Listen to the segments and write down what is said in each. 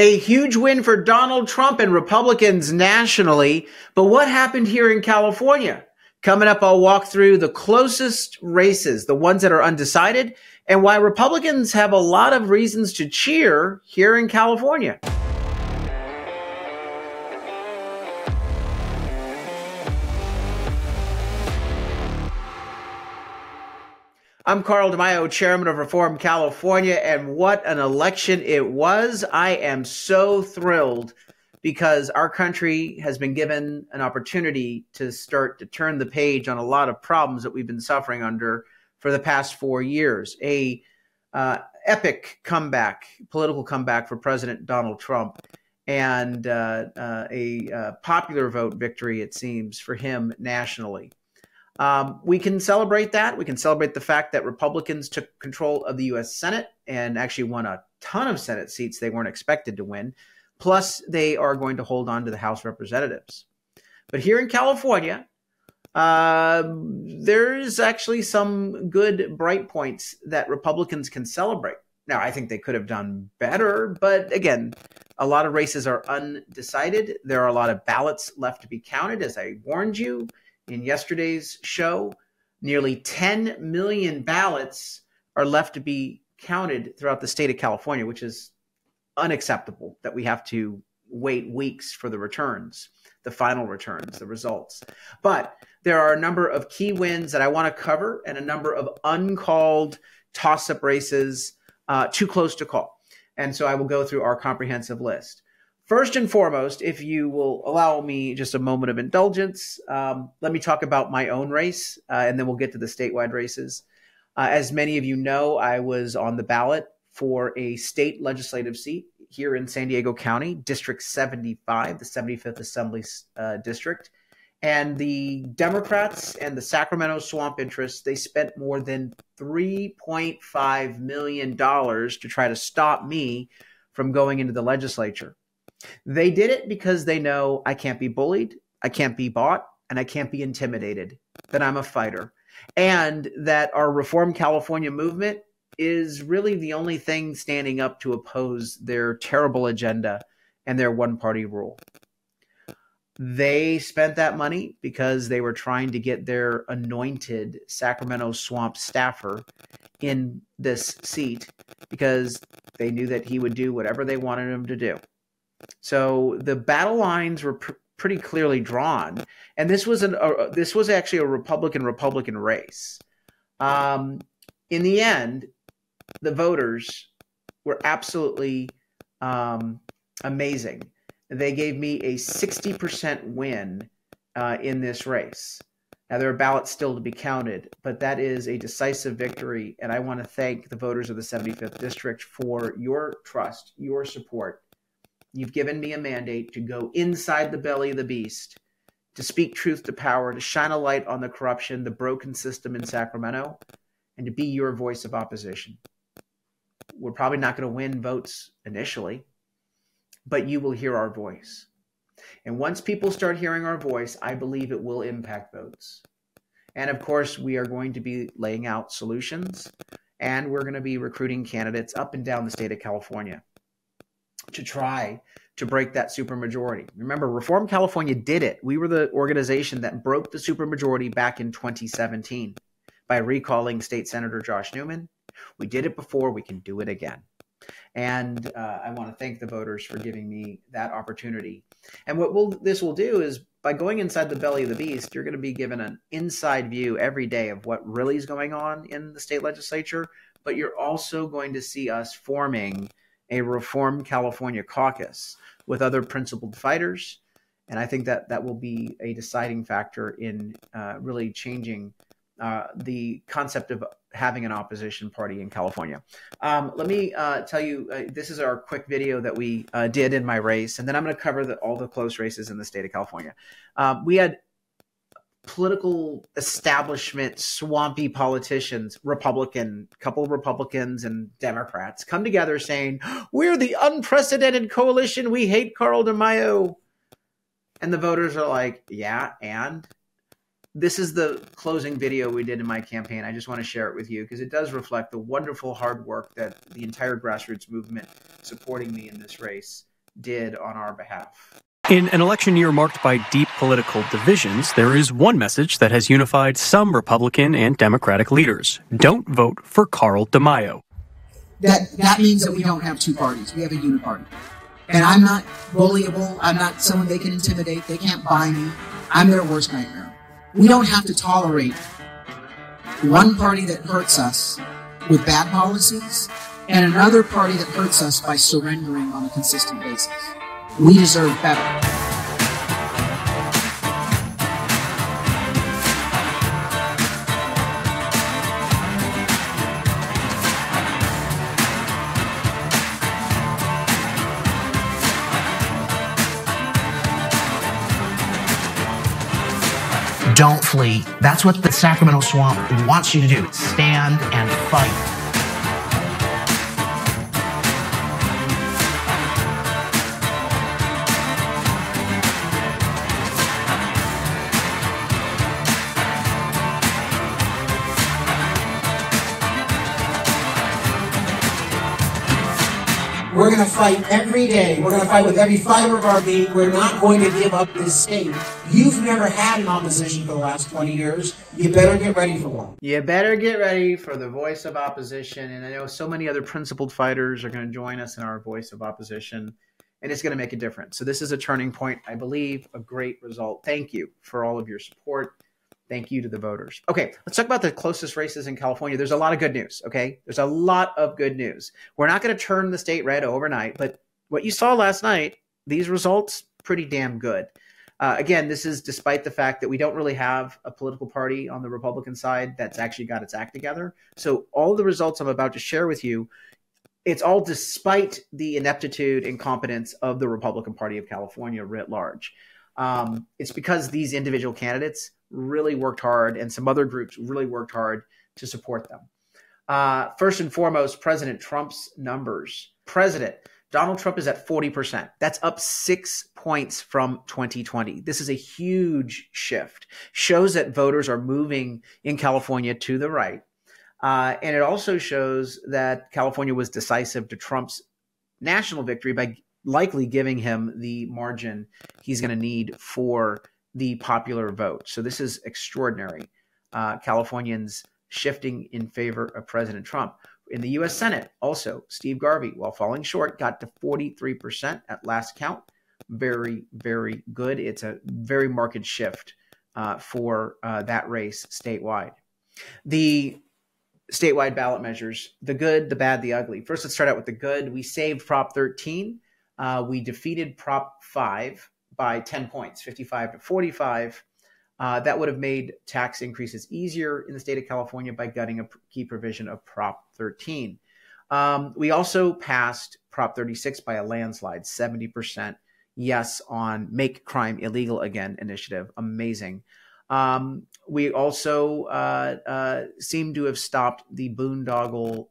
A huge win for Donald Trump and Republicans nationally. But what happened here in California? Coming up, I'll walk through the closest races, the ones that are undecided, and why Republicans have a lot of reasons to cheer here in California. I'm Carl DeMaio, chairman of Reform California, and what an election it was. I am so thrilled because our country has been given an opportunity to start to turn the page on a lot of problems that we've been suffering under for the past 4 years. A epic comeback, political comeback for President Donald Trump, and a popular vote victory, it seems, for him nationally. We can celebrate that. We can celebrate the fact that Republicans took control of the U.S. Senate and actually won a ton of Senate seats they weren't expected to win. Plus, they are going to hold on to the House of Representatives. But here in California, there's actually some good bright points that Republicans can celebrate. Now, I think they could have done better, but again, a lot of races are undecided. There are a lot of ballots left to be counted, as I warned you in yesterday's show. Nearly 10 million ballots are left to be counted throughout the state of California, which is unacceptable that we have to wait weeks for the returns, the final returns, the results. But there are a number of key wins that I want to cover and a number of uncalled toss-up races too close to call. And so I will go through our comprehensive list. First and foremost, if you will allow me just a moment of indulgence, let me talk about my own race, and then we'll get to the statewide races. As many of you know, I was on the ballot for a state legislative seat here in San Diego County, District 75, the 75th Assembly District. And the Democrats and the Sacramento Swamp interests, they spent more than $3.5 million to try to stop me from going into the legislature. They did it because they know I can't be bullied, I can't be bought, and I can't be intimidated, that I'm a fighter, and that our Reform California movement is really the only thing standing up to oppose their terrible agenda and their one-party rule. They spent that money because they were trying to get their anointed Sacramento Swamp staffer in this seat because they knew that he would do whatever they wanted him to do. So the battle lines were pretty clearly drawn, and this was actually a Republican race. In the end, the voters were absolutely amazing. They gave me a 60% win in this race. Now, there are ballots still to be counted, but that is a decisive victory, and I want to thank the voters of the 75th District for your trust, your support. You've given me a mandate to go inside the belly of the beast, to speak truth to power, to shine a light on the corruption, the broken system in Sacramento, and to be your voice of opposition. We're probably not going to win votes initially, but you will hear our voice. And once people start hearing our voice, I believe it will impact votes. And of course, we are going to be laying out solutions, and we're going to be recruiting candidates up and down the state of California to try to break that supermajority. Remember, Reform California did it. We were the organization that broke the supermajority back in 2017 by recalling State Senator Josh Newman. We did it before. We can do it again. And I want to thank the voters for giving me that opportunity. And what this will do is, by going inside the belly of the beast, you're going to be given an inside view every day of what really is going on in the state legislature, but you're also going to see us forming a Reform California caucus with other principled fighters. And I think that that will be a deciding factor in really changing the concept of having an opposition party in California. Let me tell you, this is our quick video that we did in my race, and then I'm going to cover all the close races in the state of California. We had political establishment, swampy politicians, couple of Republicans and Democrats come together saying, we're the unprecedented coalition. We hate Carl DeMaio. And the voters are like, yeah, and this is the closing video we did in my campaign. I just want to share it with you because it does reflect the wonderful hard work that the entire grassroots movement supporting me in this race did on our behalf. In an election year marked by deep political divisions, there is one message that has unified some Republican and Democratic leaders. Don't vote for Carl DeMaio. That means that we don't have two parties. We have a uniparty. And I'm not bullyable. I'm not someone they can intimidate. They can't buy me. I'm their worst nightmare. We don't have to tolerate one party that hurts us with bad policies and another party that hurts us by surrendering on a consistent basis. We deserve better. Don't flee. That's what the Sacramento Swamp wants you to do. Stand and fight. We're going to fight every day. We're going to fight with every fiber of our being. We're not going to give up this state. You've never had an opposition for the last 20 years. You better get ready for one. You better get ready for the voice of opposition. And I know so many other principled fighters are going to join us in our voice of opposition, and it's going to make a difference. So this is a turning point, I believe, a great result. Thank you for all of your support. Thank you to the voters. Okay, let's talk about the closest races in California. There's a lot of good news, okay? There's a lot of good news. We're not going to turn the state red overnight, but what you saw last night, these results, pretty damn good. Again, this is despite the fact that we don't really have a political party on the Republican side that's actually got its act together. So all the results I'm about to share with you, it's all despite the ineptitude and incompetence of the Republican Party of California writ large. It's because these individual candidates really worked hard, and some other groups really worked hard to support them. First and foremost, President Trump's numbers. President Donald Trump is at 40%. That's up 6 points from 2020. This is a huge shift. Shows that voters are moving in California to the right. And it also shows that California was decisive to Trump's national victory by likely giving him the margin he's going to need for the popular vote. So this is extraordinary. Californians shifting in favor of President Trump. In the U.S. Senate, also, Steve Garvey, while falling short, got to 43% at last count. Very, very good. It's a very marked shift for that race statewide. The statewide ballot measures, the good, the bad, the ugly. First, let's start out with the good. We saved Prop 13. We defeated Prop 5 by 10 points, 55 to 45. That would have made tax increases easier in the state of California by gutting a key provision of Prop 13. We also passed Prop 36 by a landslide, 70% yes on Make Crime Illegal Again initiative. Amazing. We also seem to have stopped the boondoggle,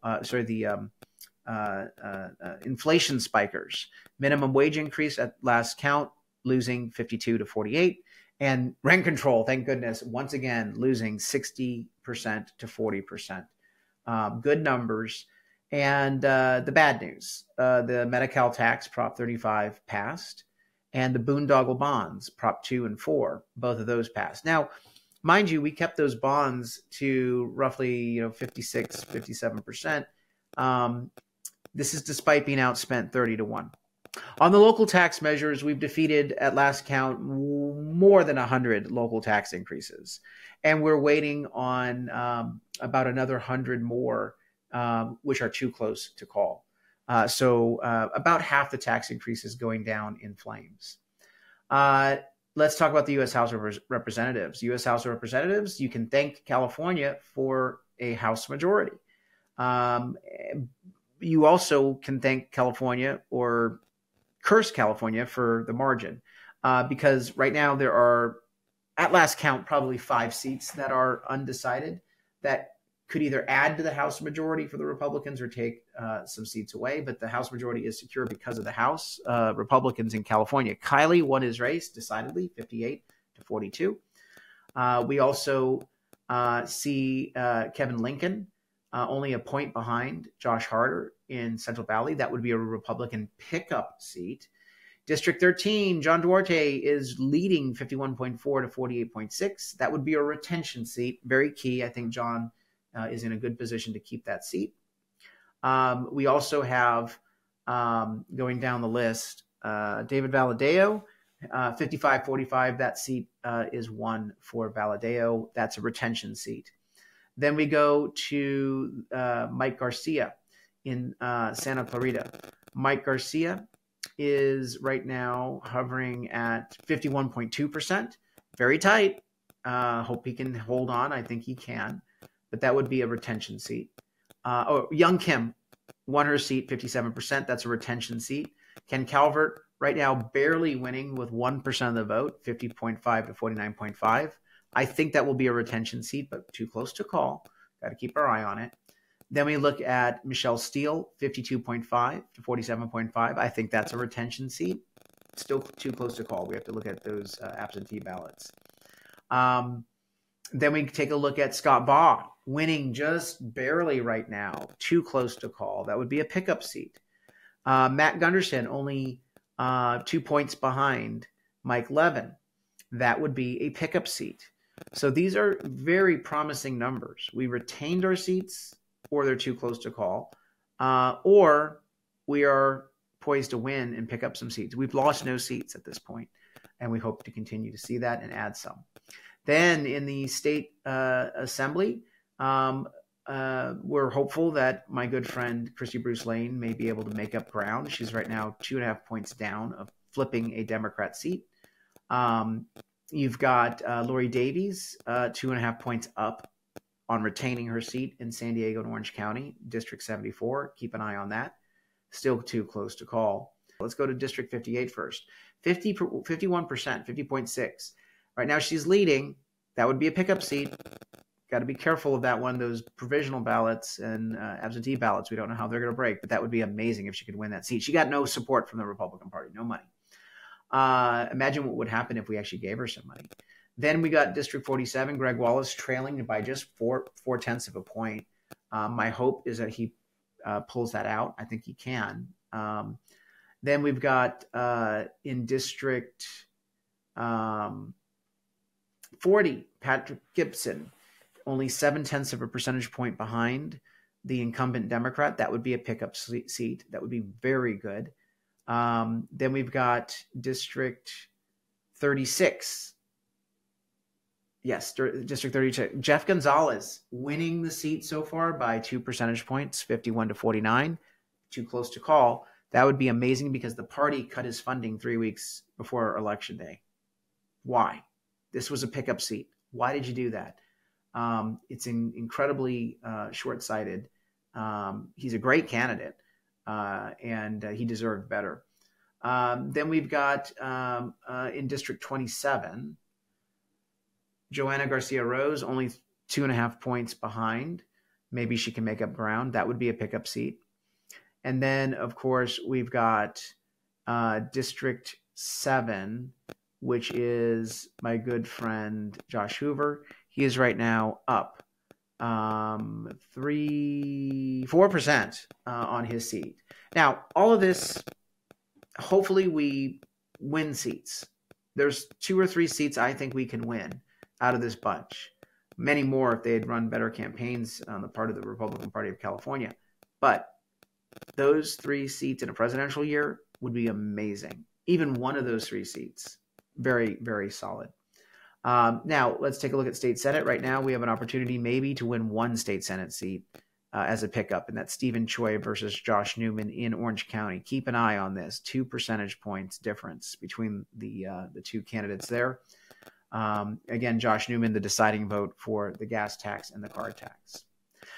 inflation spikers. Minimum wage increase at last count, losing 52 to 48. And rent control, thank goodness, once again, losing 60% to 40%. Good numbers. And the bad news, the Medi-Cal tax, Prop 35, passed. And the boondoggle bonds, Prop 2 and 4, both of those passed. Now, mind you, we kept those bonds to roughly 56, 57%. This is despite being outspent 30 to 1. On the local tax measures, we've defeated, at last count, more than 100 local tax increases. And we're waiting on about another 100 more, which are too close to call. So about half the tax increases going down in flames. Let's talk about the U.S. House of Representatives. U.S. House of Representatives, you can thank California for a House majority. You also can thank California or curse California for the margin, because right now there are, at last count, probably 5 seats that are undecided that could either add to the House majority for the Republicans or take some seats away. But the House majority is secure because of the House Republicans in California. Kiley won his race decidedly, 58 to 42. We also see Kevin Lincoln only a point behind Josh Harder in Central Valley. That would be a Republican pickup seat. District 13, John Duarte is leading 51.4 to 48.6. That would be a retention seat. Very key. I think John is in a good position to keep that seat. We also have, going down the list, David Valadeo, 55-45. That seat is one for Valadeo. That's a retention seat. Then we go to Mike Garcia in Santa Clarita. Mike Garcia is right now hovering at 51.2%. Very tight. Hope he can hold on. I think he can. But that would be a retention seat. Young Kim won her seat, 57%. That's a retention seat. Ken Calvert right now barely winning with 1% of the vote, 50.5 to 49.5. I think that will be a retention seat, but too close to call. Got to keep our eye on it. Then we look at Michelle Steele, 52.5 to 47.5. I think that's a retention seat. Still too close to call. We have to look at those absentee ballots. Then we take a look at Scott Baugh, winning just barely right now. Too close to call. That would be a pickup seat. Matt Gunderson, only 2 points behind Mike Levin. That would be a pickup seat. So these are very promising numbers. We retained our seats, or they're too close to call, or we are poised to win and pick up some seats. We've lost no seats at this point, and we hope to continue to see that and add some. Then in the state assembly, we're hopeful that my good friend Christy Bruce Lane may be able to make up ground. She's right now 2.5 points down of flipping a Democrat seat. You've got Lori Davies, 2.5 points up on retaining her seat in San Diego and Orange County, District 74. Keep an eye on that. Still too close to call. Let's go to District 58 first. 51%, 50.6. Right now she's leading. That would be a pickup seat. Got to be careful of that one. Those provisional ballots and absentee ballots, we don't know how they're going to break, but that would be amazing if she could win that seat. She got no support from the Republican Party, no money. Imagine what would happen if we actually gave her some money. Then we got District 47, Greg Wallace trailing by just 4/10 of a point. My hope is that he pulls that out. I think he can. Then we've got in District 40, Patrick Gibson, only 0.7 of a percentage point behind the incumbent Democrat. That would be a pickup seat. That would be very good. Then we've got District 36. Yes, District 32. Jeff Gonzalez winning the seat so far by 2 percentage points, 51 to 49. Too close to call. That would be amazing because the party cut his funding 3 weeks before Election Day. Why? This was a pickup seat. Why did you do that? It's incredibly short-sighted. He's a great candidate, and he deserved better. Then we've got in District 27, Joanna Garcia Rose, only 2.5 points behind. Maybe she can make up ground. That would be a pickup seat. And then, of course, we've got District 7, which is my good friend Josh Hoover. He is right now up 4% on his seat. Now, all of this, hopefully we win seats. There's 2 or 3 seats I think we can win out of this bunch. Many more if they had run better campaigns on the part of the Republican Party of California. But those 3 seats in a presidential year would be amazing. Even one of those 3 seats, very, very solid. Now, let's take a look at State Senate. Right now, we have an opportunity maybe to win 1 State Senate seat as a pickup, and that's Stephen Choi versus Josh Newman in Orange County. Keep an eye on this. 2 percentage points difference between the 2 candidates there. Again, Josh Newman, the deciding vote for the gas tax and the car tax.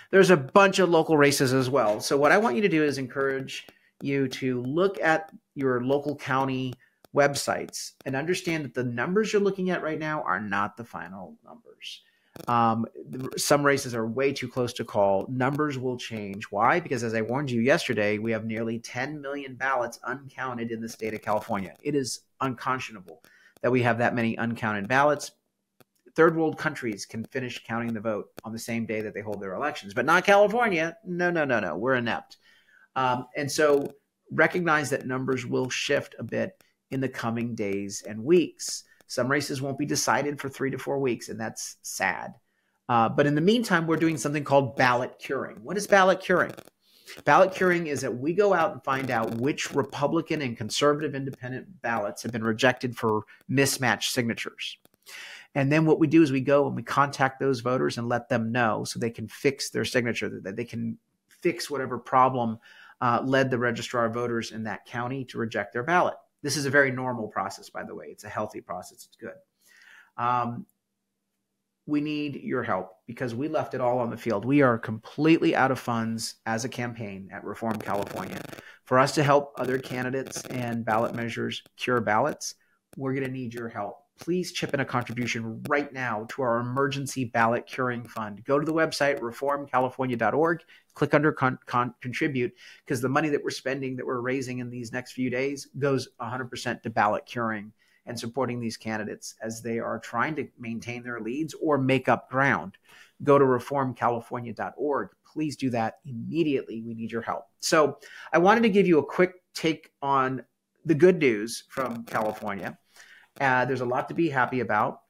There's a bunch of local races as well. So what I want you to do is encourage you to look at your local county websites and understand that the numbers you're looking at right now are not the final numbers. Some races are way too close to call. Numbers will change. Why? Because as I warned you yesterday, we have nearly 10 million ballots uncounted in the state of California. It is unconscionable that we have that many uncounted ballots. Third world countries can finish counting the vote on the same day that they hold their elections, but not California. No. We're inept. And so recognize that numbers will shift a bit in the coming days and weeks. Some races won't be decided for 3 to 4 weeks, and that's sad. But in the meantime, we're doing something called ballot curing. What is ballot curing? Ballot curing is that we go out and find out which Republican and conservative independent ballots have been rejected for mismatched signatures. And then what we do is we go and we contact those voters and let them know so they can fix their signature, that they can fix whatever problem led the registrar of voters in that county to reject their ballot. This is a very normal process, by the way. It's a healthy process. It's good. We need your help because we left it all on the field. We are completely out of funds as a campaign at Reform California. For us to help other candidates and ballot measures cure ballots, we're going to need your help. Please chip in a contribution right now to our emergency ballot curing fund. Go to the website, reformcalifornia.org, click under contribute, because the money that we're spending, that we're raising in these next few days, goes 100% to ballot curing and supporting these candidates as they are trying to maintain their leads or make up ground. Go to reformcalifornia.org. Please do that immediately. We need your help. So I wanted to give you a quick take on the good news from California. There's a lot to be happy about.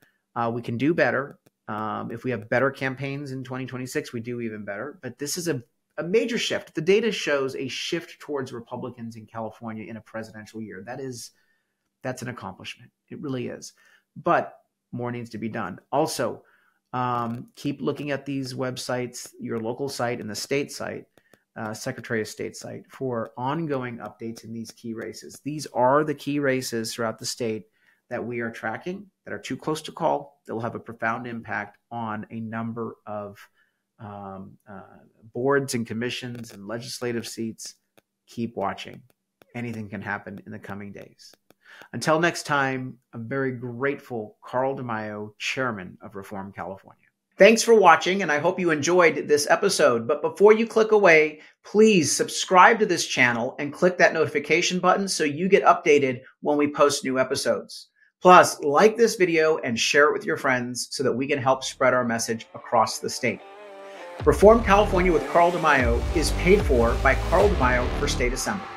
We can do better. If we have better campaigns in 2026, we do even better. But this is a major shift. The data shows a shift towards Republicans in California in a presidential year. That's an accomplishment. It really is. But more needs to be done. Also, keep looking at these websites, your local site and the state site, Secretary of State site, for ongoing updates in these key races. These are the key races throughout the state that we are tracking, that are too close to call, that will have a profound impact on a number of boards and commissions and legislative seats. Keep watching. Anything can happen in the coming days. Until next time, I'm very grateful, Carl DeMaio, Chairman of Reform California. Thanks for watching, and I hope you enjoyed this episode. But before you click away, please subscribe to this channel and click that notification button so you get updated when we post new episodes. Plus, like this video and share it with your friends so that we can help spread our message across the state. Reform California with Carl DeMaio is paid for by Carl DeMaio for State Assembly.